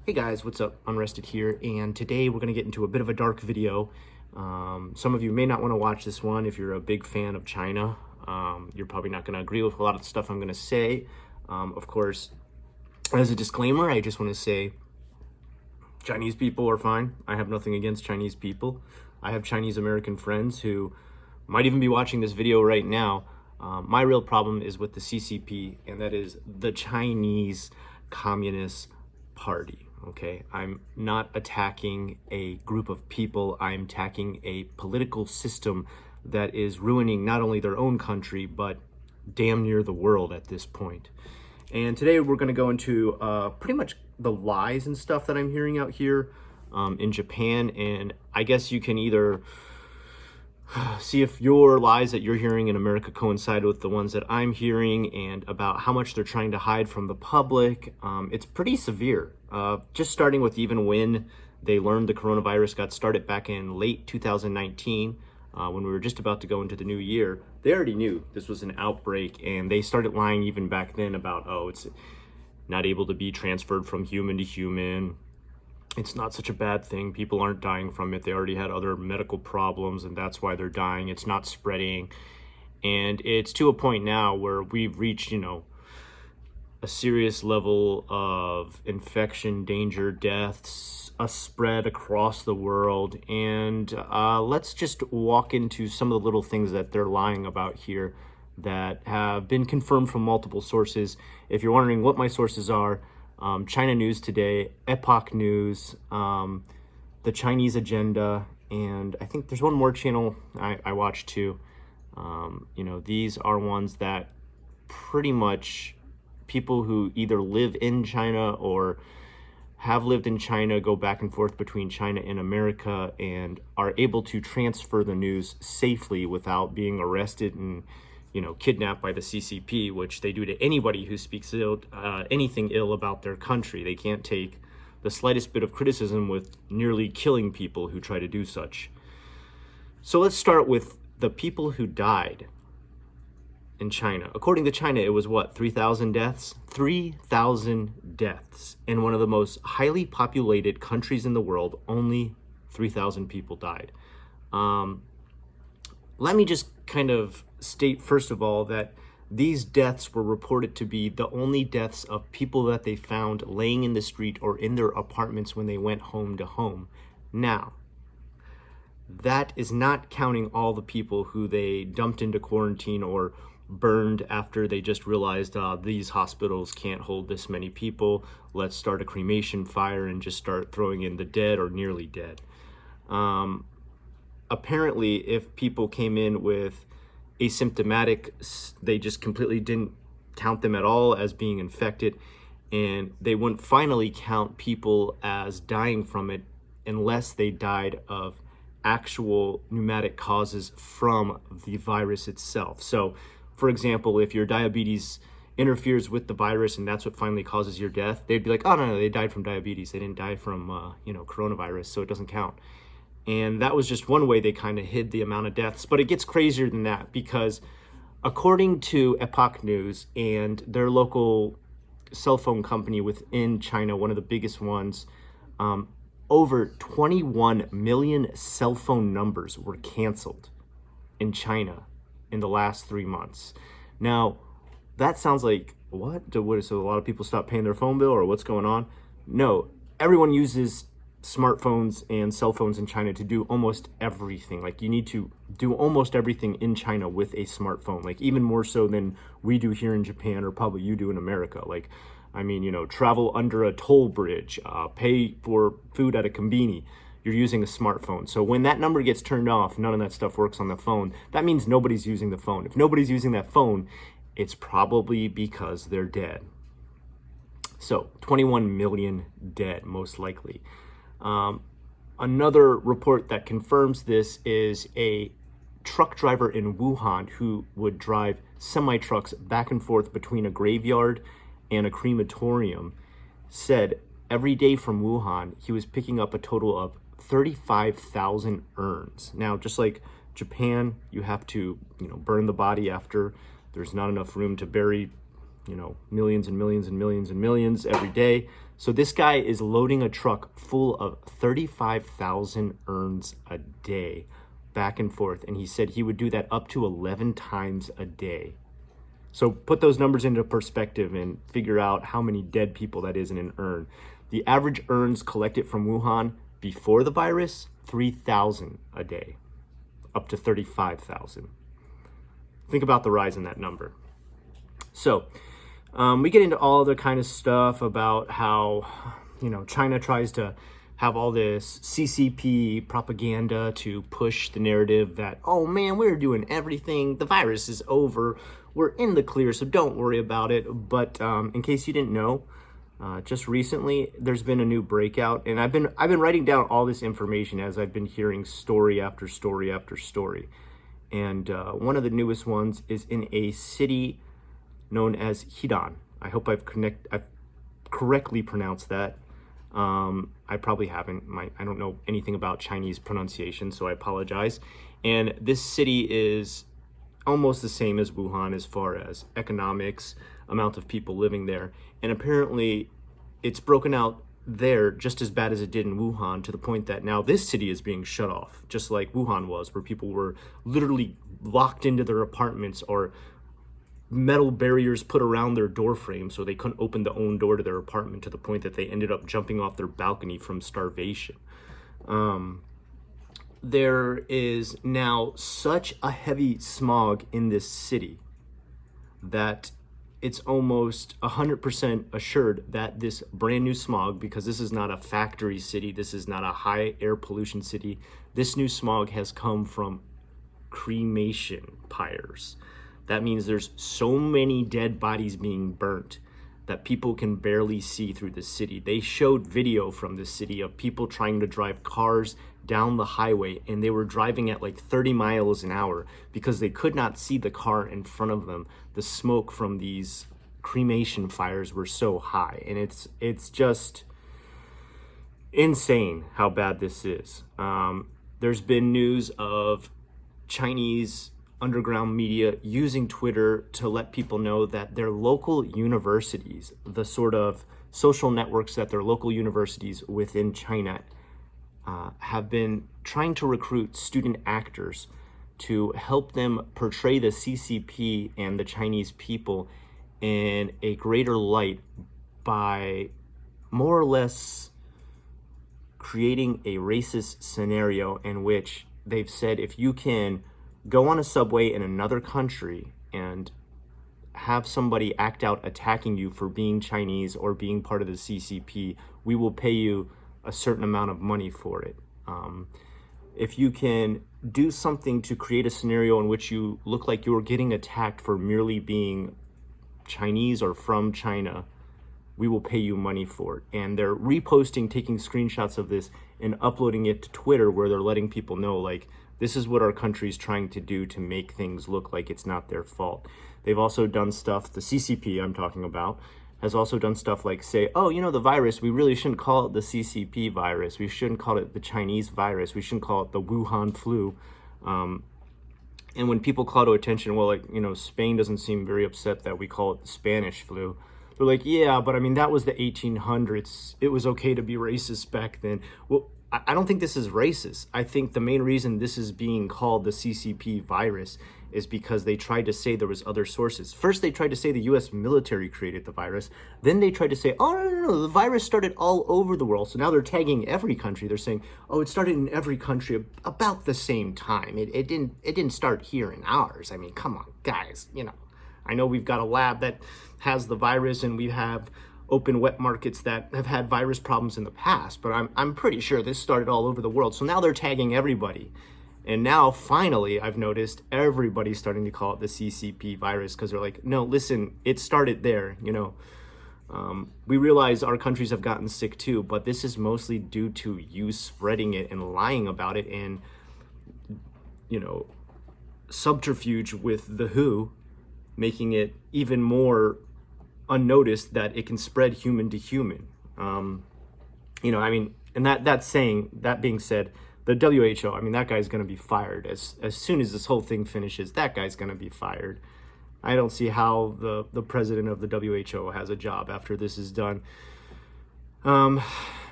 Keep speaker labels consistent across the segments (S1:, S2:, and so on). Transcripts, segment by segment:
S1: Hey guys, what's up? Unrested here, and today we're going to get into a bit of a dark video. Some of you may not want to watch this one if you're a big fan of China. You're probably not going to agree with a lot of the stuff I'm going to say. Of course, as a disclaimer, I just want to say Chinese people are fine. I have nothing against Chinese people. I have Chinese American friends who might even be watching this video right now. My real problem is with the CCP, and that is the Chinese Communist Party. Okay, I'm not attacking a group of people. I'm attacking a political system that is ruining not only their own country, but damn near the world at this point. And today we're going to go into pretty much the lies and stuff that I'm hearing out here in Japan. And I guess you can either see if your lies that you're hearing in America coincide with the ones that I'm hearing, and about how much they're trying to hide from the public. It's pretty severe. Just starting with even when they learned the coronavirus got started back in late 2019, when we were just about to go into the new year, they already knew this was an outbreak, and they started lying even back then about, oh, it's not able to be transferred from human to human. It's not such a bad thing. People aren't dying from it. They already had other medical problems, and that's why they're dying. It's not spreading. And it's to a point now where we've reached, a serious level of infection, danger, deaths, a spread across the world. And let's just walk into some of the little things that they're lying about here that have been confirmed from multiple sources. If you're wondering what my sources are, China News Today, Epoch News, the Chinese Agenda, and I think there's one more channel I watch too. These are ones that pretty much people who either live in China or have lived in China go back and forth between China and America and are able to transfer the news safely without being arrested and kidnapped by the CCP, which they do to anybody who speaks anything ill about their country. They can't take the slightest bit of criticism with nearly killing people who try to do such. So let's start with the people who died in China. According to China, it was what, 3,000 deaths? 3,000 deaths. In one of the most highly populated countries in the world, only 3,000 people died. Let me just kind of state, first of all, that these deaths were reported to be the only deaths of people that they found laying in the street or in their apartments when they went home to home. Now, that is not counting all the people who they dumped into quarantine or burned after they just realized these hospitals can't hold this many people. Let's start a cremation fire and just start throwing in the dead or nearly dead. Apparently, if people came in with asymptomatic, they just completely didn't count them at all as being infected, and they wouldn't finally count people as dying from it unless they died of actual pneumatic causes from the virus itself. So, for example, if your diabetes interferes with the virus and that's what finally causes your death, they'd be like, oh, no, they died from diabetes. They didn't die from, coronavirus, so it doesn't count. And that was just one way they kind of hid the amount of deaths. But it gets crazier than that, because according to Epoch News and their local cell phone company within China, one of the biggest ones, over 21 million cell phone numbers were canceled in China in the last 3 months. Now, that sounds like, what? So a lot of people stopped paying their phone bill, or what's going on? No, everyone uses smartphones and cell phones in China to do almost everything. Like, you need to do almost everything in China with a smartphone, like even more so than we do here in Japan, or probably you do in America. Like, travel under a toll bridge, pay for food at a conveni, you're using a smartphone. So when that number gets turned off, none of that stuff works on the phone. That means nobody's using the phone. If nobody's using that phone, it's probably because they're dead. So 21 million dead, most likely. Another report that confirms this is a truck driver in Wuhan who would drive semi-trucks back and forth between a graveyard and a crematorium, said every day from Wuhan he was picking up a total of 35,000 urns. Now, just like Japan, you have to burn the body after there's not enough room to bury millions and millions and millions and millions every day. So this guy is loading a truck full of 35,000 urns a day, back and forth. And he said he would do that up to 11 times a day. So put those numbers into perspective and figure out how many dead people that is in an urn. The average urns collected from Wuhan before the virus, 3,000 a day, up to 35,000. Think about the rise in that number. So we get into all the kind of stuff about how, China tries to have all this CCP propaganda to push the narrative that, oh man, we're doing everything. The virus is over. We're in the clear, so don't worry about it. But in case you didn't know, just recently there's been a new breakout, and I've been writing down all this information as I've been hearing story after story after story. And one of the newest ones is in a city known as Hidan. I hope I've correctly pronounced that. I probably haven't. I don't know anything about Chinese pronunciation, so I apologize. And this city is almost the same as Wuhan as far as economics, amount of people living there. And apparently it's broken out there just as bad as it did in Wuhan, to the point that now this city is being shut off, just like Wuhan was, where people were literally locked into their apartments or metal barriers put around their door frame so they couldn't open the own door to their apartment, to the point that they ended up jumping off their balcony from starvation. There is now such a heavy smog in this city that it's almost 100% assured that this brand new smog, because this is not a factory city, this is not a high air pollution city, this new smog has come from cremation pyres. That means there's so many dead bodies being burnt that people can barely see through the city. They showed video from the city of people trying to drive cars down the highway, and they were driving at like 30 miles an hour because they could not see the car in front of them. The smoke from these cremation fires were so high, and it's just insane how bad this is. There's been news of Chinese underground media using Twitter to let people know that their local universities, the sort of social networks that their local universities within China have been trying to recruit student actors to help them portray the CCP and the Chinese people in a greater light by more or less creating a racist scenario in which they've said, if you can go on a subway in another country and have somebody act out attacking you for being Chinese or being part of the CCP, we will pay you a certain amount of money for it. If you can do something to create a scenario in which you look like you're getting attacked for merely being Chinese or from China, we will pay you money for it. And they're reposting, taking screenshots of this and uploading it to Twitter, where they're letting people know, like, this is what our country's trying to do to make things look like it's not their fault. They've also done stuff, the CCP I'm talking about, has also done stuff like say, oh, the virus, we really shouldn't call it the CCP virus. We shouldn't call it the Chinese virus. We shouldn't call it the Wuhan flu. And when people call to attention, well, Spain doesn't seem very upset that we call it the Spanish flu. They're like, yeah, but that was the 1800s. It was okay to be racist back then. Well, I don't think this is racist. I think the main reason this is being called the CCP virus is because they tried to say there was other sources. First, they tried to say the U.S. military created the virus. Then they tried to say, oh, no, the virus started all over the world. So now they're tagging every country. They're saying, oh, it started in every country about the same time. It didn't start here in ours. Come on, guys. I know we've got a lab that has the virus, and we have open wet markets that have had virus problems in the past, but I'm pretty sure this started all over the world. So now they're tagging everybody. And now, finally, I've noticed everybody's starting to call it the CCP virus, because they're like, no, listen, it started there, We realize our countries have gotten sick too, but this is mostly due to you spreading it and lying about it, and, subterfuge with the WHO, making it even more unnoticed that it can spread human to human. And that being said, the WHO, that guy's going to be fired as soon as this whole thing finishes. That guy's going to be fired. I don't see how the president of the WHO has a job after this is done.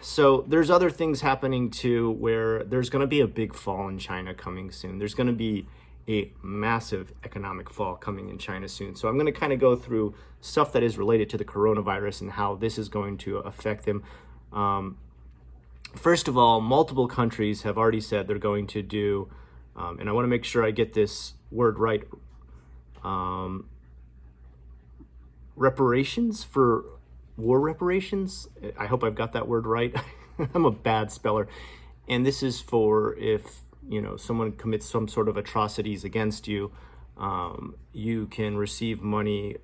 S1: So there's other things happening too, where there's going to be a big fall in China coming soon. There's going to be a massive economic fall coming in China soon. So I'm going to kind of go through stuff that is related to the coronavirus and how this is going to affect them. First of all, multiple countries have already said they're going to do, and I want to make sure I get this word right, reparations for war reparations. I hope I've got that word right. I'm a bad speller. And this is for if, someone commits some sort of atrocities against you, you can receive money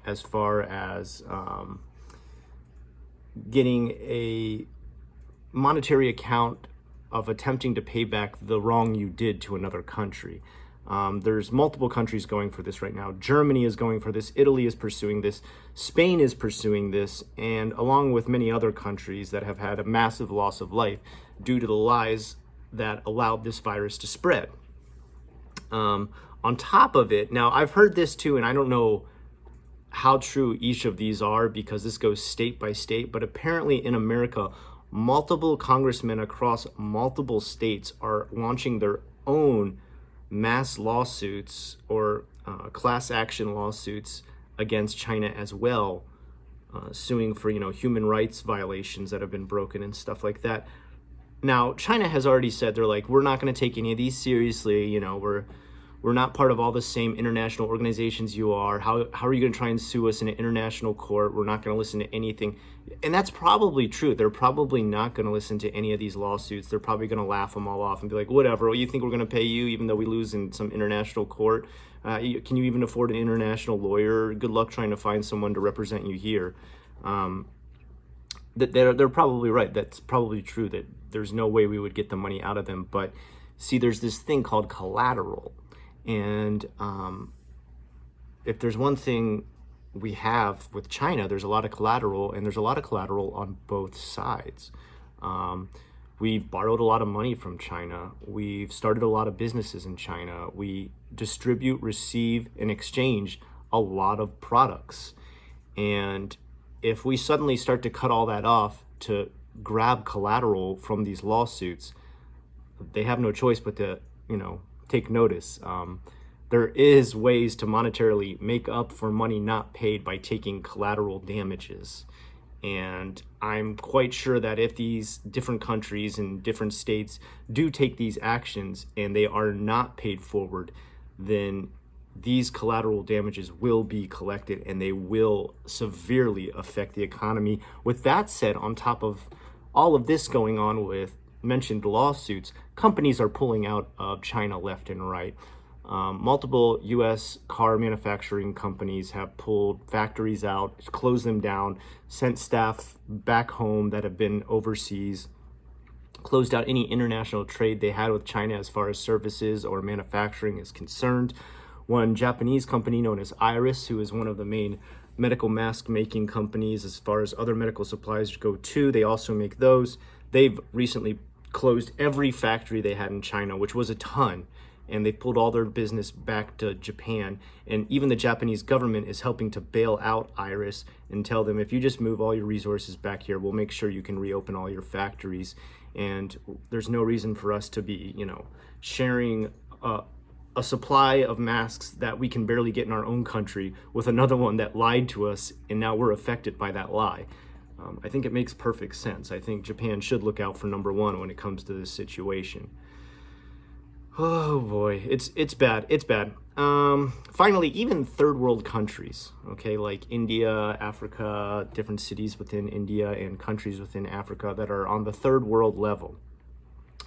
S1: as far as getting a monetary account of attempting to pay back the wrong you did to another country. There's multiple countries going for this right now. Germany is going for this. Italy is pursuing this. Spain is pursuing this. And along with many other countries that have had a massive loss of life due to the lies that allowed this virus to spread. On top of it, now I've heard this too, and I don't know how true each of these are because this goes state by state, but apparently in America, multiple congressmen across multiple states are launching their own mass lawsuits or class action lawsuits against China as well, suing for human rights violations that have been broken and stuff like that. Now, China has already said they're like, we're not going to take any of these seriously. We're not part of all the same international organizations you are. How are you going to try and sue us in an international court? We're not going to listen to anything. And that's probably true. They're probably not going to listen to any of these lawsuits. They're probably going to laugh them all off and be like, whatever, well, you think we're going to pay you even though we lose in some international court? Can you even afford an international lawyer? Good luck trying to find someone to represent you here. They're probably right. That's probably true that there's no way we would get the money out of them. But see, there's this thing called collateral. And if there's one thing we have with China, there's a lot of collateral, and there's a lot of collateral on both sides. We've borrowed a lot of money from China. We've started a lot of businesses in China. We distribute, receive, and exchange a lot of products. And if we suddenly start to cut all that off to grab collateral from these lawsuits, they have no choice but to, take notice. There is ways to monetarily make up for money not paid by taking collateral damages. And I'm quite sure that if these different countries and different states do take these actions and they are not paid forward, then these collateral damages will be collected and they will severely affect the economy. With that said, on top of all of this going on with mentioned lawsuits, companies are pulling out of China left and right. Multiple U.S. car manufacturing companies have pulled factories out, closed them down, sent staff back home that have been overseas, closed out any international trade they had with China as far as services or manufacturing is concerned. One Japanese company known as Iris, who is one of the main medical mask making companies as far as other medical supplies go too, they also make those. They've recently closed every factory they had in China, which was a ton, and they pulled all their business back to Japan. And even the Japanese government is helping to bail out Iris and tell them, if you just move all your resources back here, we'll make sure you can reopen all your factories. And there's no reason for us to be, sharing a supply of masks that we can barely get in our own country with another one that lied to us, and now we're affected by that lie. I think it makes perfect sense. I think Japan should look out for number one when it comes to this situation. Oh boy, it's bad. It's bad. Finally, even third world countries, okay, like India, Africa, different cities within India and countries within Africa that are on the third world level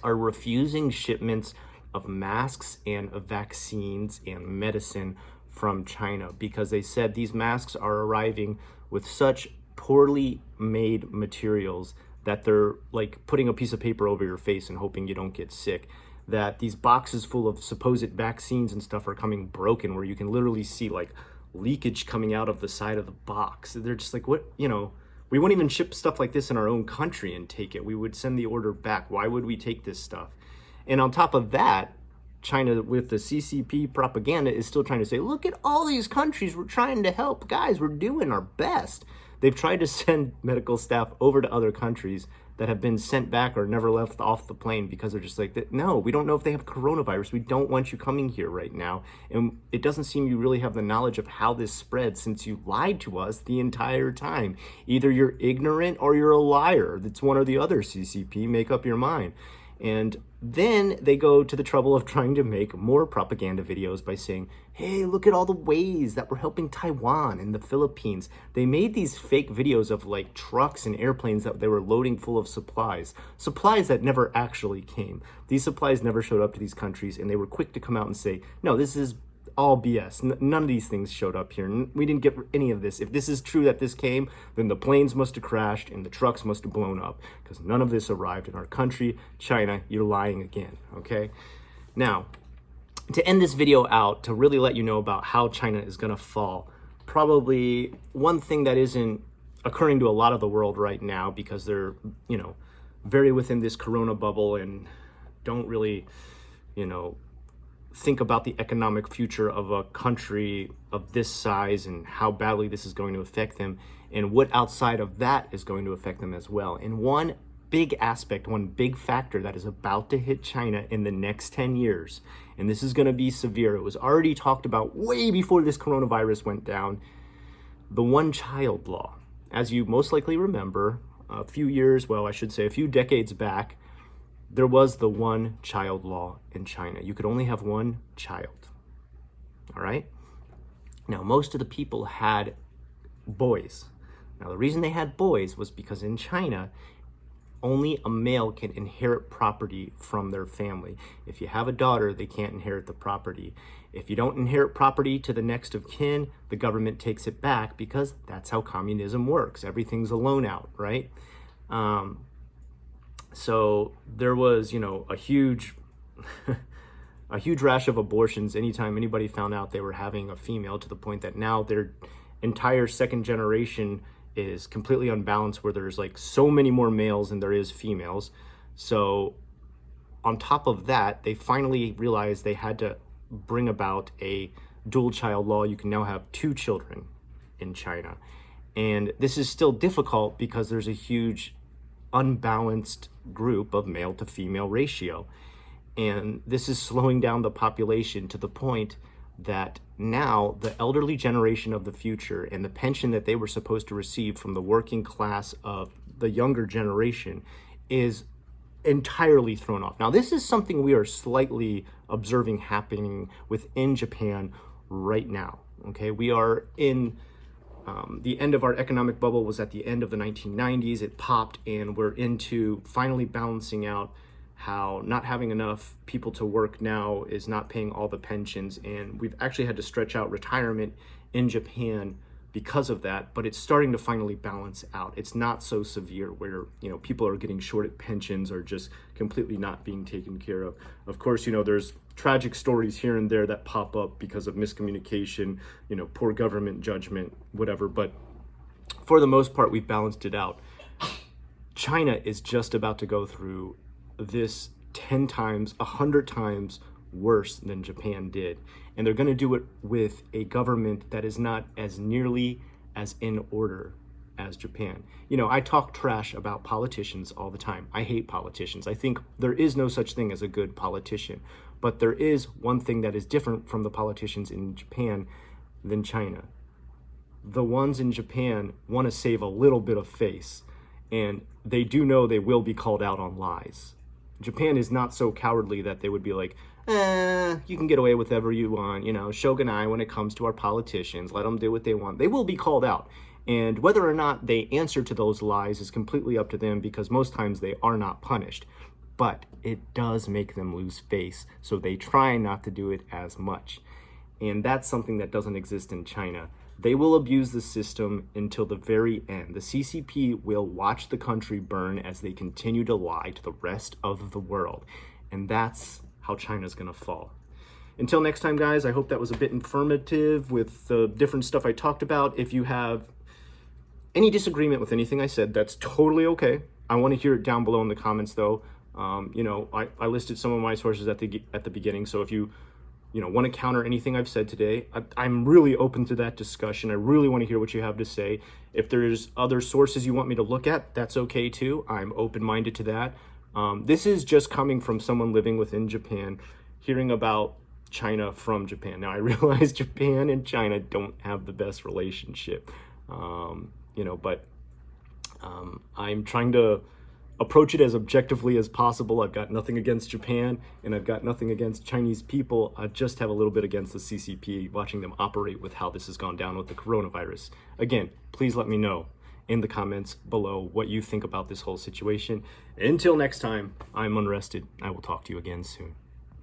S1: are refusing shipments of masks and vaccines and medicine from China because they said these masks are arriving with such poorly made materials that they're like putting a piece of paper over your face and hoping you don't get sick. That these boxes full of supposed vaccines and stuff are coming broken, where you can literally see like leakage coming out of the side of the box. They're just like, what, we wouldn't even ship stuff like this in our own country and take it. We would send the order back. Why would we take this stuff? And on top of that, China with the CCP propaganda is still trying to say, look at all these countries we're trying to help. Guys, we're doing our best. They've tried to send medical staff over to other countries that have been sent back or never left off the plane because they're just like, no, we don't know if they have coronavirus. We don't want you coming here right now. And it doesn't seem you really have the knowledge of how this spread since you lied to us the entire time. Either you're ignorant or you're a liar. It's one or the other, CCP. Make up your mind. And then they go to the trouble of trying to make more propaganda videos by saying, hey, look at all the ways that we're helping Taiwan and the Philippines. They made these fake videos of like trucks and airplanes that they were loading full of supplies that never actually came. These supplies never showed up to these countries, and they were quick to come out and say, no, this is all BS. None of these things showed up here. We didn't get any of this. If this is true that this came, then the planes must have crashed and the trucks must have blown up, because none of this arrived in our country. China, you're lying again, okay? Now, to end this video out, to really let you know about how China is going to fall, probably one thing that isn't occurring to a lot of the world right now, because they're, very within this corona bubble and don't really, think about the economic future of a country of this size and how badly this is going to affect them, and what outside of that is going to affect them as well. And one big aspect, one big factor that is about to hit China in the next 10 years, and this is going to be severe. It was already talked about way before this coronavirus went down, the one-child law. As you most likely remember, a few decades back, there was the one-child law in China. You could only have one child, all right? Now, most of the people had boys. Now, the reason they had boys was because in China, only a male can inherit property from their family. If you have a daughter, they can't inherit the property. If you don't inherit property to the next of kin, the government takes it back, because that's how communism works. Everything's a loan out, right? So there was, a huge rash of abortions anytime anybody found out they were having a female, to the point that now their entire second generation is completely unbalanced, where there's like so many more males than there is females. So on top of that, they finally realized they had to bring about a dual child law. You can now have 2 children in China. And this is still difficult because there's a huge unbalanced group of male to female ratio. And this is slowing down the population to the point that now the elderly generation of the future and the pension that they were supposed to receive from the working class of the younger generation is entirely thrown off. Now, this is something we are slightly observing happening within Japan right now, okay? We are in the end of our economic bubble was at the end of the 1990s. It popped, and we're into finally balancing out how not having enough people to work now is not paying all the pensions, and we've actually had to stretch out retirement in Japan because of that, but it's starting to finally balance out. It's not so severe where, people are getting shorted pensions or just completely not being taken care of. Of course, there's tragic stories here and there that pop up because of miscommunication, poor government judgment, whatever, but for the most part, we've balanced it out. China is just about to go through this 10 times, 100 times worse than Japan did. And they're going to do it with a government that is not as nearly as in order as Japan. I talk trash about politicians all the time. I hate politicians. I think there is no such thing as a good politician. But there is one thing that is different from the politicians in Japan than China. The ones in Japan want to save a little bit of face, and they do know they will be called out on lies. Japan is not so cowardly that they would be like, you can get away with whatever you want, shogunai when it comes to our politicians, let them do what they want. They will be called out. And whether or not they answer to those lies is completely up to them, because most times they are not punished. But it does make them lose face, so they try not to do it as much. And that's something that doesn't exist in China. They will abuse the system until the very end. The CCP will watch the country burn as they continue to lie to the rest of the world. And that's how China's gonna fall. Until next time, guys, I hope that was a bit informative with the different stuff I talked about. If you have any disagreement with anything I said, that's totally okay. I want to hear it down below in the comments, though. You know, I listed some of my sources at the beginning. So if you want to counter anything I've said today, I'm really open to that discussion. I really want to hear what you have to say. If there's other sources you want me to look at, that's okay too. I'm open-minded to that. This is just coming from someone living within Japan, hearing about China from Japan. Now, I realize Japan and China don't have the best relationship, but I'm trying to approach it as objectively as possible. I've got nothing against Japan, and I've got nothing against Chinese people. I just have a little bit against the CCP, watching them operate with how this has gone down with the coronavirus. Again, please let me know in the comments below what you think about this whole situation. Until next time, I'm Unrested. I will talk to you again soon.